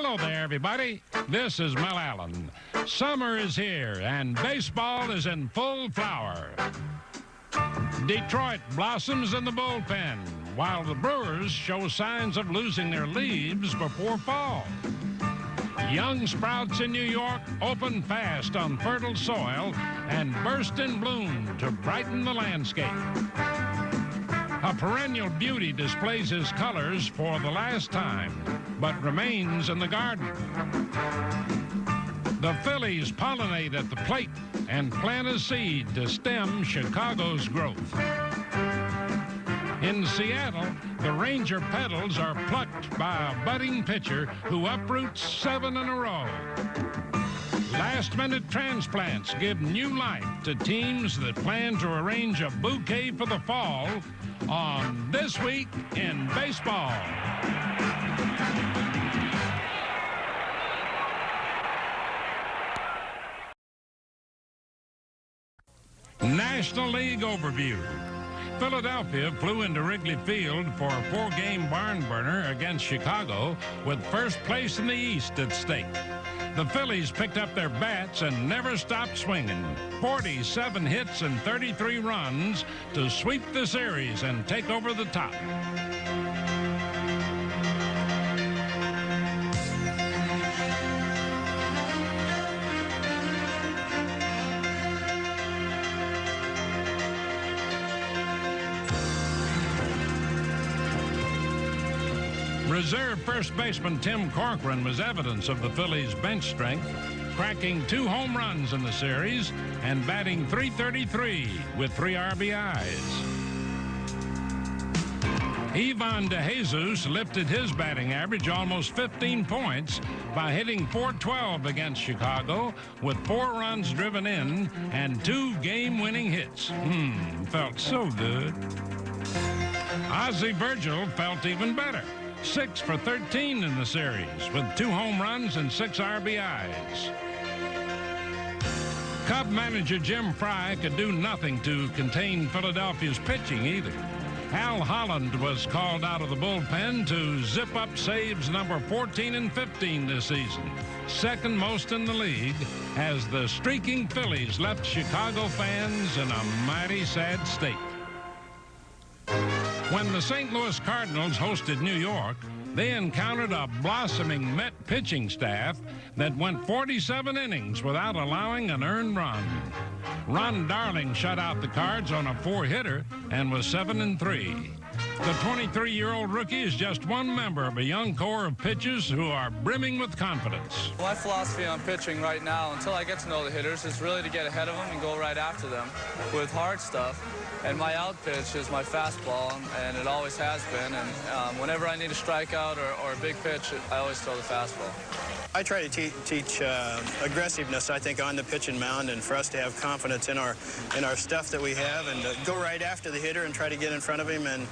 Hello there, everybody. This is Mel Allen. Summer is here, and baseball is in full flower. Detroit blossoms in the bullpen, while the Brewers show signs of losing their leaves before fall. Young sprouts in New York open fast on fertile soil and burst in bloom to brighten the landscape. A perennial beauty displays his colors for the last time, but remains in the garden. The Phillies pollinate at the plate and plant a seed to stem Chicago's growth. In Seattle, the Ranger petals are plucked by a budding pitcher who uproots 7 in a row. Last-minute transplants give new life to teams that plan to arrange a bouquet for the fall on This Week in Baseball. National League Overview. Philadelphia flew into Wrigley Field for a 4-game barn burner against Chicago with first place in the East at stake. The Phillies picked up their bats and never stopped swinging. 47 hits and 33 runs to sweep the series and take over the top. Reserve first baseman Tim Corcoran was evidence of the Phillies' bench strength, cracking 2 home runs in the series and batting .333 with 3 RBIs. Ivan DeJesus lifted his batting average almost 15 points by hitting .412 against Chicago with 4 runs driven in and 2 game-winning hits. Felt so good. Ozzie Virgil felt even better. 6 for 13 in the series with 2 home runs and 6 RBIs. Cub manager Jim Fry could do nothing to contain Philadelphia's pitching either. Al Holland was called out of the bullpen to zip up saves number 14 and 15 this season, second most in the league, as the streaking Phillies left Chicago fans in a mighty sad state. When the St. Louis Cardinals hosted New York, they encountered a blossoming Met pitching staff that went 47 innings without allowing an earned run. Ron Darling shut out the Cards on a 4-hitter and was 7-3. The 23-year-old rookie is just one member of a young core of pitchers who are brimming with confidence. My philosophy on pitching right now, until I get to know the hitters, is really to get ahead of them and go right after them with hard stuff. And my out pitch is my fastball, and it always has been. And whenever I need a strikeout or a big pitch, I always throw the fastball. I try to teach aggressiveness, I think, on the pitching mound, and for us to have confidence in our stuff that we have, and go right after the hitter and try to get in front of him and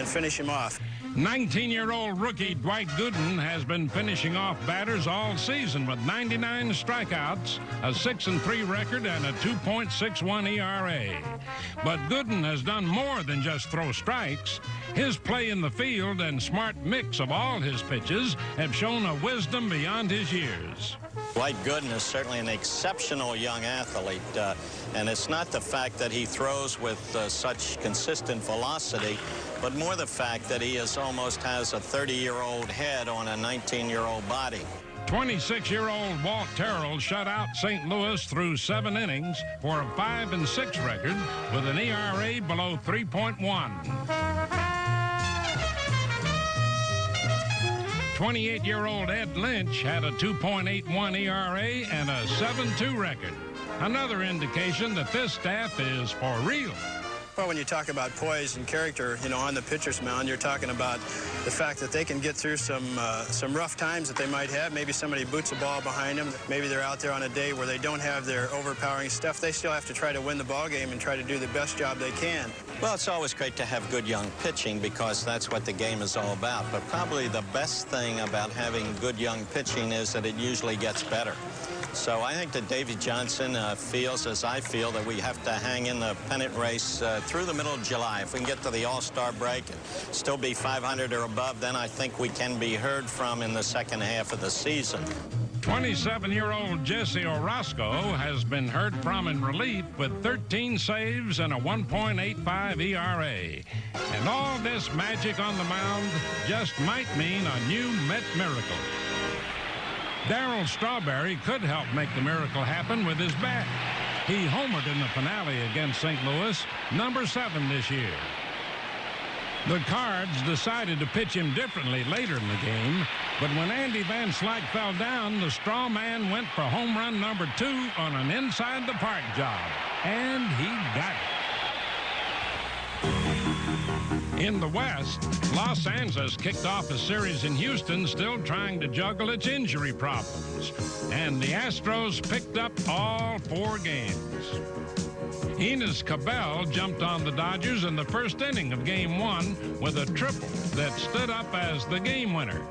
finish him off. 19-year-old rookie Dwight Gooden has been finishing off batters all season with 99 strikeouts, a 6-3 record, and a 2.61 ERA. But Gooden has done more than just throw strikes. His play in the field and smart mix of all his pitches have shown a wisdom beyond his years. Dwight Gooden is certainly an exceptional young athlete, and it's not the fact that he throws with such consistent velocity, but more the fact that he almost has a 30-year-old head on a 19-year-old body. 26-year-old Walt Terrell shut out St. Louis through 7 innings for a 5-6 record with an ERA below 3.1. 28-year-old Ed Lynch had a 2.81 ERA and a 7-2 record. Another indication that this staff is for real. Well, when you talk about poise and character, on the pitcher's mound, you're talking about the fact that they can get through some rough times that they might have. Maybe somebody boots a ball behind them. Maybe they're out there on a day where they don't have their overpowering stuff. They still have to try to win the ball game and try to do the best job they can. Well, it's always great to have good young pitching because that's what the game is all about. But probably the best thing about having good young pitching is that it usually gets better. So I think that Davy Johnson feels, as I feel, that we have to hang in the pennant race through the middle of July. If we can get to the All-Star break and still be 500 or above, then I think we can be heard from in the second half of the season. 27-year-old Jesse Orozco has been heard from in relief with 13 saves and a 1.85 ERA. And all this magic on the mound just might mean a new Met miracle. Darryl Strawberry could help make the miracle happen with his bat. He homered in the finale against St. Louis, number 7 this year. The Cards decided to pitch him differently later in the game, but when Andy Van Slyke fell down, the straw man went for home run number 2 on an inside-the-park job, and he got it. In the West, Los Angeles kicked off a series in Houston, still trying to juggle its injury problems, and the Astros picked up all 4 games. Enos Cabell jumped on the Dodgers in the first inning of Game 1 with a triple that stood up as the game winner.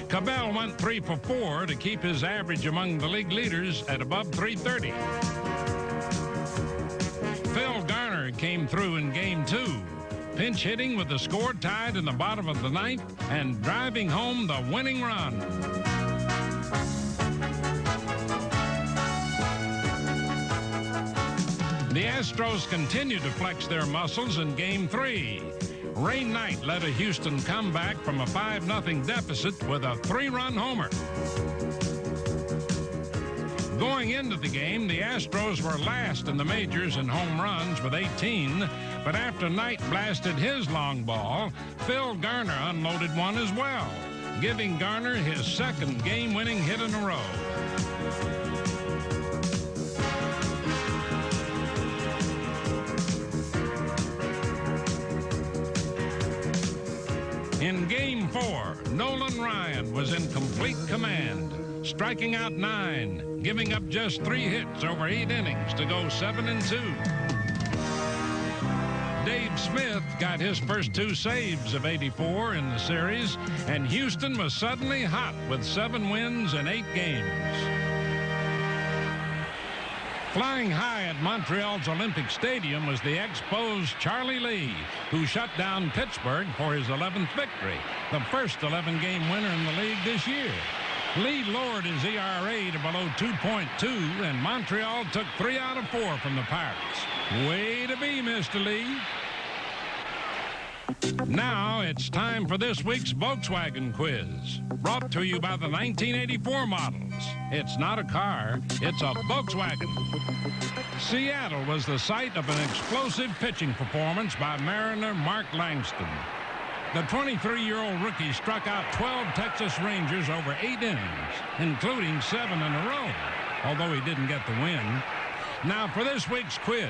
Cabell went 3 for 4 to keep his average among the league leaders at above 330. Phil Garner came through in Game 2, pinch hitting with the score tied in the bottom of the 9th and driving home the winning run. The Astros continued to flex their muscles in Game 3. Ray Knight led a Houston comeback from a 5-0 deficit with a 3-run homer. Going into the game, the Astros were last in the majors in home runs with 18, but after Knight blasted his long ball, Phil Garner unloaded one as well, giving Garner his second game-winning hit in a row. In Game 4, Nolan Ryan was in complete command, striking out 9, giving up just 3 hits over 8 innings to go 7-2. Dave Smith got his first 2 saves of 84 in the series, and Houston was suddenly hot with 7 wins in 8 games. Flying high at Montreal's Olympic Stadium was the Expos' Charlie Lee, who shut down Pittsburgh for his 11th victory, the first 11-game winner in the league this year. Lee lowered his ERA to below 2.2, and Montreal took 3 out of 4 from the Pirates. Way to be, Mr. Lee. Now it's time for this week's Volkswagen quiz, brought to you by the 1984 models. It's not a car, it's a Volkswagen. Seattle was the site of an explosive pitching performance by Mariner Mark Langston. The 23-year-old rookie struck out 12 Texas Rangers over 8 innings, including 7 in a row, although he didn't get the win. Now for this week's quiz.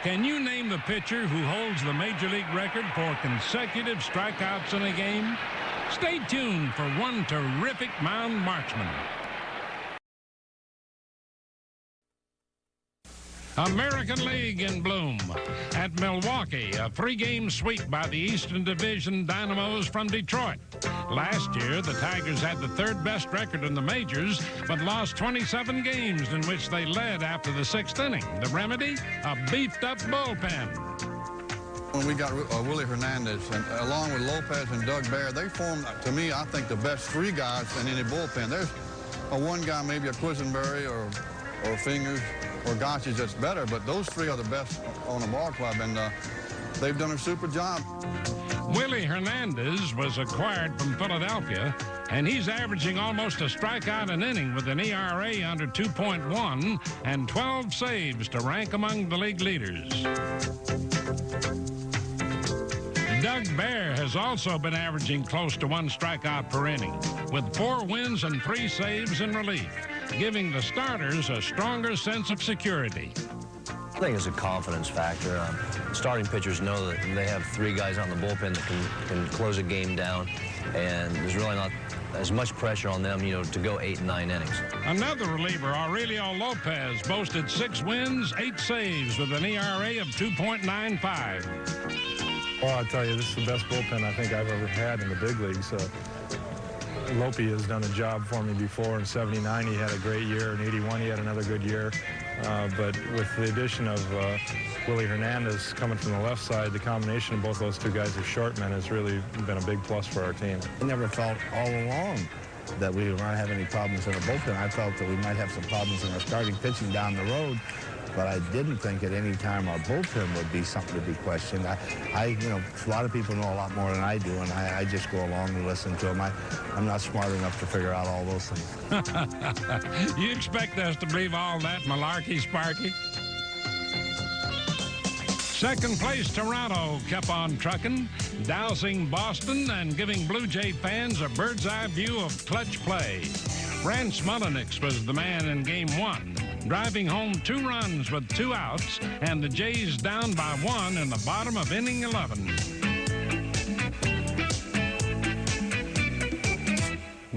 Can you name the pitcher who holds the Major League record for consecutive strikeouts in a game? Stay tuned for one terrific mound marksman. American League in bloom. At Milwaukee, a 3-game sweep by the Eastern Division Dynamos from Detroit. Last year, the Tigers had the 3rd best record in the majors, but lost 27 games in which they led after the 6th inning. The remedy? A beefed-up bullpen. When we got Willie Hernandez, and along with Lopez and Doug Bear, they formed, to me, I think, the best 3 guys in any bullpen. There's one guy, maybe a Quisenberry or Fingers or Gotchis that's better, but those 3 are the best on the ball club, and they've done a super job. Willie Hernandez was acquired from Philadelphia, and he's averaging almost a strikeout an inning with an ERA under 2.1 and 12 saves to rank among the league leaders. Doug Bear has also been averaging close to 1 strikeout per inning, with 4 wins and 3 saves in relief, giving the starters a stronger sense of security. I think it's a confidence factor. Starting pitchers know that they have 3 guys on the bullpen that can close a game down, and there's really not as much pressure on them, to go 8 and 9 innings. Another reliever, Aurelio Lopez, boasted 6 wins, 8 saves with an ERA of 2.95. Well, I'll tell you, this is the best bullpen I think I've ever had in the big leagues. Lopey has done a job for me before. In '79, he had a great year. In '81, he had another good year. But with the addition of Willie Hernandez coming from the left side, the combination of both those two guys as short men has really been a big plus for our team. I never felt all along that we were going to have any problems in our bullpen. I felt that we might have some problems in our starting pitching down the road, but I didn't think at any time our bullpen would be something to be questioned. You know, a lot of people know a lot more than I do, and I just go along and listen to them. I'm not smart enough to figure out all those things. You expect us to believe all that malarkey, Sparky? Second place, Toronto kept on trucking, dousing Boston and giving Blue Jay fans a bird's-eye view of clutch play. Rance Mullenix was the man in Game 1, driving home 2 runs with 2 outs, and the Jays down by 1 in the bottom of inning 11.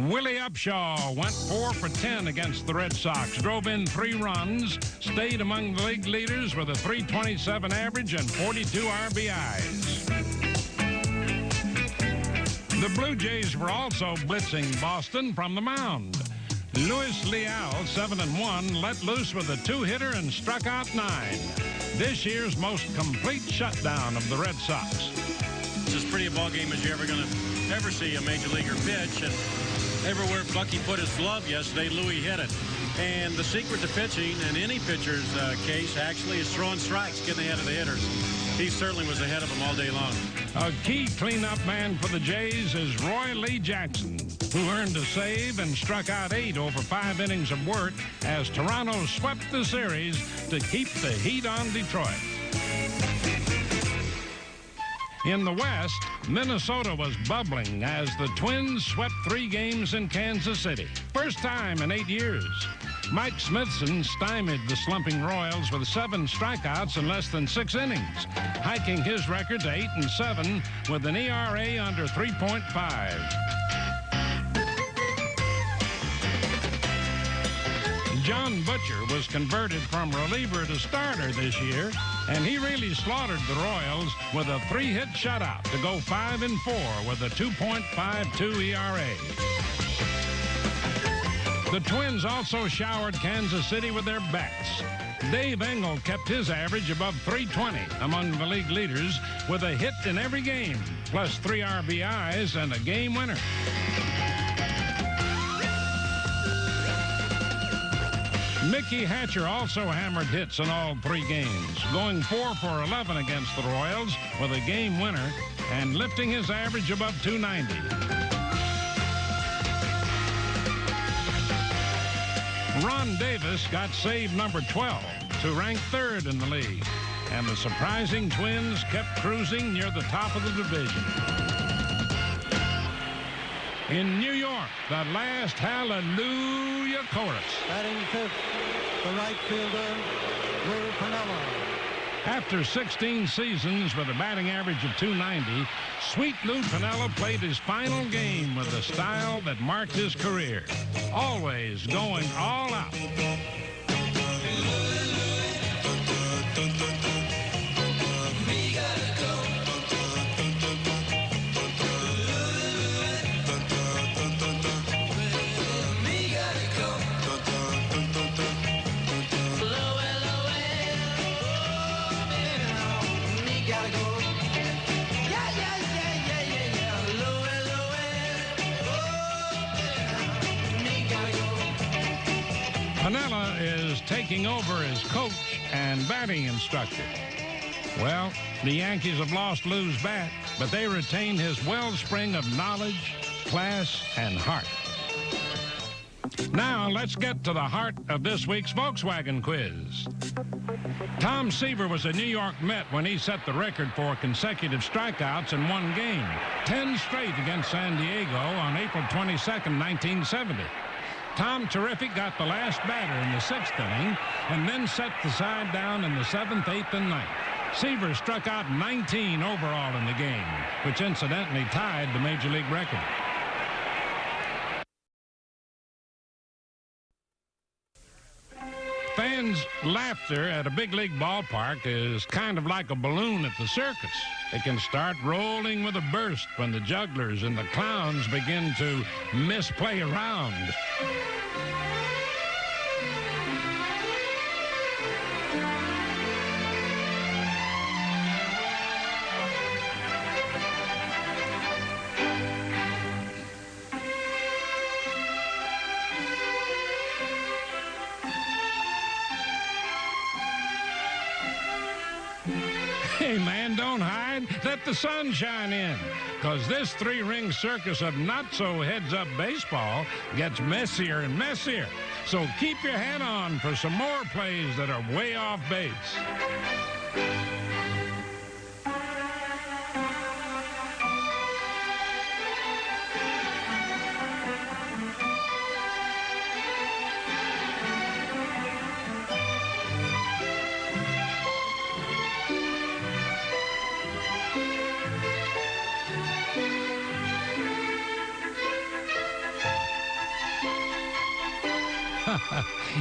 Willie Upshaw went 4 for 10 against the Red Sox, drove in 3 runs, stayed among the league leaders with a .327 average and 42 RBIs. The Blue Jays were also blitzing Boston from the mound. Luis Leal, 7-1, let loose with a 2-hitter and struck out 9. This year's most complete shutdown of the Red Sox. It's as pretty a ball game as you're ever see a major leaguer pitch, and everywhere Bucky put his glove yesterday, Louis hit it. And the secret to pitching, in any pitcher's case, actually, is throwing strikes, getting ahead of the hitters. He certainly was ahead of them all day long. A key cleanup man for the Jays is Roy Lee Jackson, who earned a save and struck out 8 over 5 innings of work as Toronto swept the series to keep the heat on Detroit. In the West, Minnesota was bubbling as the Twins swept 3 games in Kansas City. First time in 8 years. Mike Smithson stymied the slumping Royals with 7 strikeouts in less than 6 innings, hiking his record to 8-7 with an ERA under 3.5. John Butcher was converted from reliever to starter this year, and he really slaughtered the Royals with a 3-hit shutout to go 5-4 with a 2.52 ERA. The Twins also showered Kansas City with their bats. Dave Engel kept his average above .320 among the league leaders with a hit in every game, plus 3 RBIs and a game winner. Mickey Hatcher also hammered hits in all 3 games, going 4 for 11 against the Royals with a game winner and lifting his average above .290. Ron Davis got save number 12 to rank 3rd in the league, and the surprising Twins kept cruising near the top of the division. In New York, the last Hallelujah chorus. Batting 5th, the right fielder, Lou Piniella. After 16 seasons with a batting average of .290, Sweet Lou Piniella played his final game with a style that marked his career, always going all out. Piniella is taking over as coach and batting instructor. Well, the Yankees have lost Lou's bat, but they retain his wellspring of knowledge, class, and heart. Now, let's get to the heart of this week's Volkswagen quiz. Tom Seaver was a New York Met when he set the record for consecutive strikeouts in one game, 10 straight against San Diego on April 22nd, 1970. Tom Terrific got the last batter in the 6th inning and then set the side down in the 7th, 8th, and 9th. Seaver struck out 19 overall in the game, which incidentally tied the Major League record. Fans Fans' laughter at a big league ballpark is kind of like a balloon at the circus. It can start rolling with a burst when the jugglers and the clowns begin to misplay around. Hey, man, don't hide. Let the sun shine in. Because this three-ring circus of not-so-heads-up baseball gets messier and messier. So keep your hat on for some more plays that are way off base.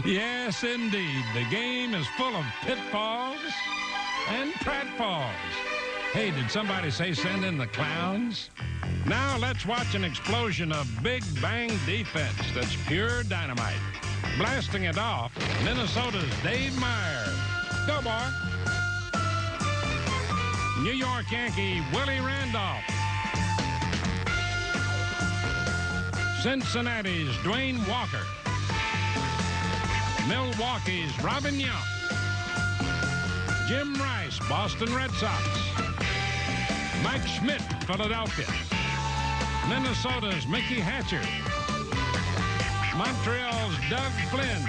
Yes, indeed. The game is full of pitfalls and pratfalls. Hey, did somebody say send in the clowns? Now let's watch an explosion of big bang defense that's pure dynamite. Blasting it off, Minnesota's Dave Myers. Go, boy. New York Yankee Willie Randolph. Cincinnati's Dwayne Walker. Milwaukee's Robin Yount. Jim Rice, Boston Red Sox. Mike Schmidt, Philadelphia. Minnesota's Mickey Hatcher. Montreal's Doug Flynn.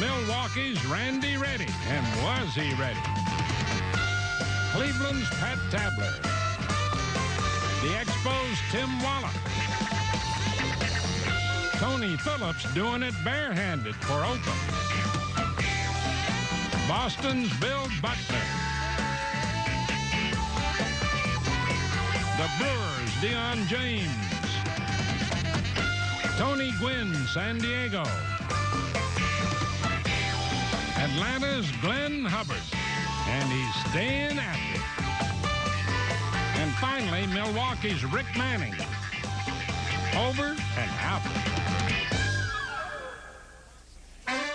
Milwaukee's Randy Reddy. And was he ready? Cleveland's Pat Tabler. The Expos' Tim Wallach. Tony Phillips doing it barehanded for Oakland. Boston's Bill Buckner. The Brewers' Deion James. Tony Gwynn, San Diego. Atlanta's Glenn Hubbard. And he's staying active. And finally, Milwaukee's Rick Manning. Over and out.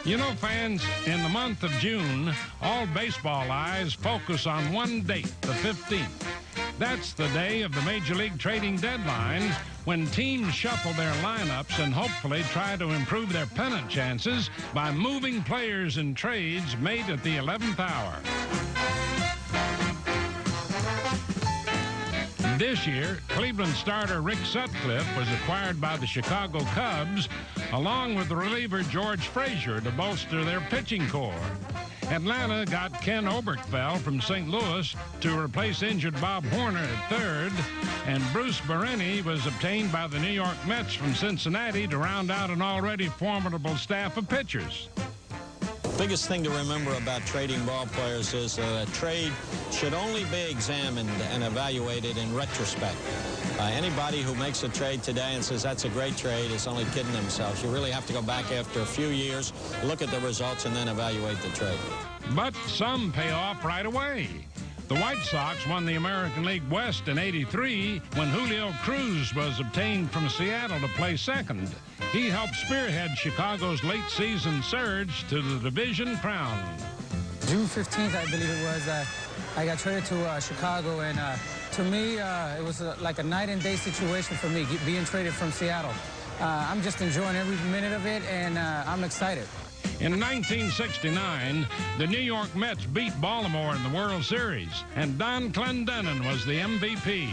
You know, fans, in the month of June, all baseball eyes focus on one date, the 15th. That's the day of the Major League trading deadline when teams shuffle their lineups and hopefully try to improve their pennant chances by moving players in trades made at the 11th hour. This year, Cleveland starter Rick Sutcliffe was acquired by the Chicago Cubs, along with the reliever George Frazier to bolster their pitching core. Atlanta got Ken Oberkfell from St. Louis to replace injured Bob Horner at third, and Bruce Bereni was obtained by the New York Mets from Cincinnati to round out an already formidable staff of pitchers. Biggest thing to remember about trading ball players is that a trade should only be examined and evaluated in retrospect. Anybody who makes a trade today and says that's a great trade is only kidding themselves. You really have to go back after a few years, look at the results, and then evaluate the trade. But some pay off right away. The White Sox won the American League West in '83 when Julio Cruz was obtained from Seattle to play second. He helped spearhead Chicago's late season surge to the division crown. June 15th, I believe it was, I got traded to Chicago, and to me, it was like a night and day situation for me, being traded from Seattle. I'm just enjoying every minute of it, and I'm excited. In 1969, the New York Mets beat Baltimore in the World Series, and Don Clendenon was the MVP.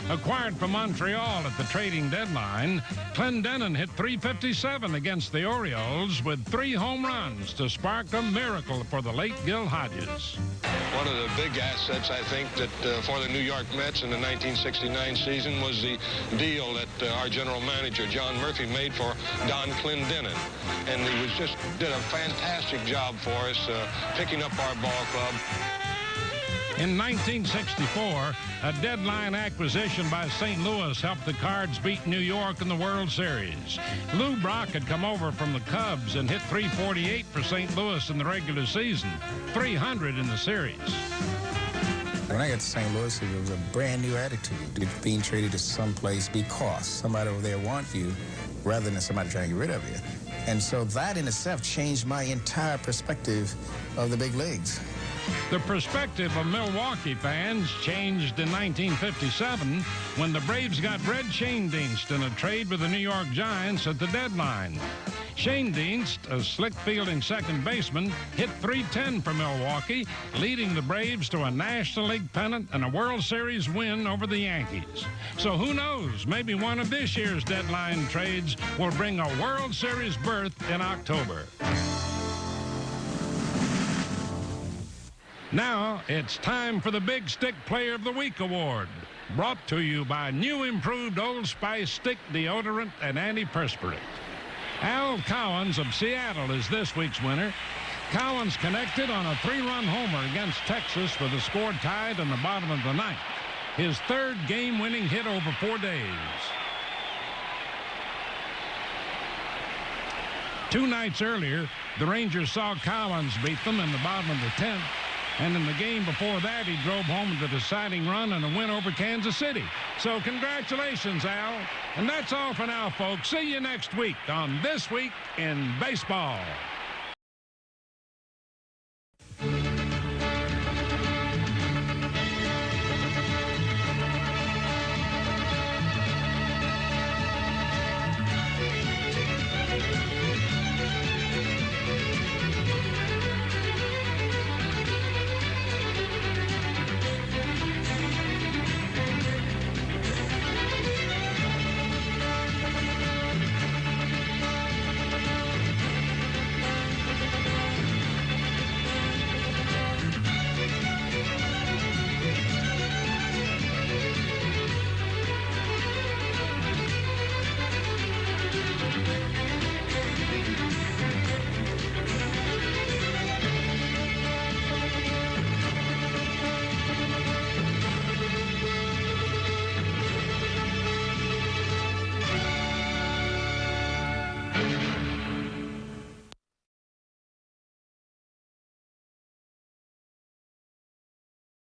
Acquired from Montreal at the trading deadline, Clendenon hit .357 against the Orioles with 3 home runs to spark a miracle for the late Gil Hodges. One of the big assets, I think, that for the New York Mets in the 1969 season was the deal that our general manager, John Murphy, made for Don Clendenon. And he did a fantastic job for us, picking up our ball club. In 1964, a deadline acquisition by St. Louis helped the Cards beat New York in the World Series. Lou Brock had come over from the Cubs and hit .348 for St. Louis in the regular season, .300 in the series. When I got to St. Louis, it was a brand new attitude. Being traded to someplace because somebody over there wants you rather than somebody trying to get rid of you. And so that in itself changed my entire perspective of the big leagues. The perspective of Milwaukee fans changed in 1957 when the Braves got Red Schoendienst in a trade with the New York Giants at the deadline. Schoendienst, a slick-fielding second baseman, hit .310 for Milwaukee, leading the Braves to a National League pennant and a World Series win over the Yankees. So who knows, maybe one of this year's deadline trades will bring a World Series berth in October. Now it's time for the Big Stick Player of the Week Award, brought to you by new improved Old Spice Stick Deodorant and Antiperspirant. Al Cowens of Seattle is this week's winner. Cowens connected on a 3-run homer against Texas with the score tied in the bottom of the ninth. His third game-winning hit over 4 days. 2 nights earlier, the Rangers saw Cowens beat them in the bottom of the 10th. And in the game before that, he drove home the deciding run and a win over Kansas City. So congratulations, Al. And that's all for now, folks. See you next week on This Week in Baseball.